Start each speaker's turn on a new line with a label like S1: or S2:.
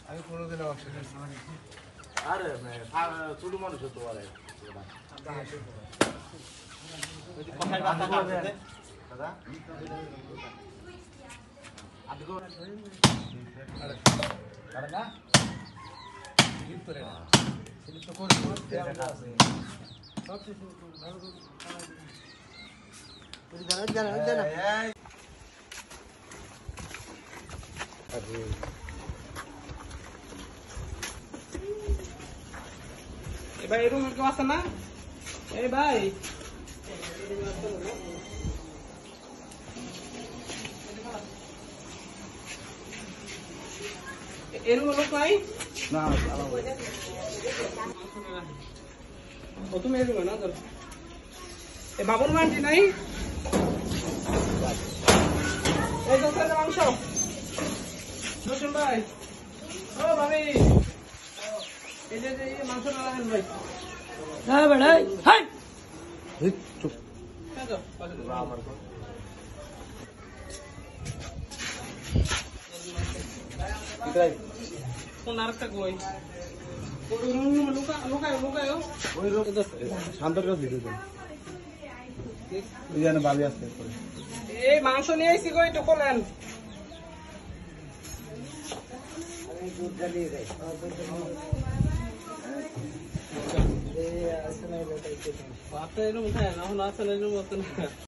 S1: আমি কোনোদিন আমার সাথে
S2: আরে ছোট মানুষ হতে পারে দাদা
S1: না স্লিপ করে না স্লিপ তো করে সব কিছু ভালো করে জানা
S3: ভাই এরকম কেউ আছে না? এই ভাই এরকম লোক নাই
S1: না
S3: ও তুমি এরকম না ধর এই বাবুর মানটি নাই এই দোকানে মাংস রসুন ভাই ও ভাবি এই যে মাংস না রাখেন ভাই
S4: হ্যাঁ বেড়াই হাই
S1: চুপ
S3: কোন আরেকটা কই লুকায়
S1: ওই রোগ শান্তর কাছে দিতে ওই জানে বালি আসতে
S3: এই মাংস নিয়ে আইছি কই তো বলেন বাপরে এরকম খায় না এখন আসলে এরকম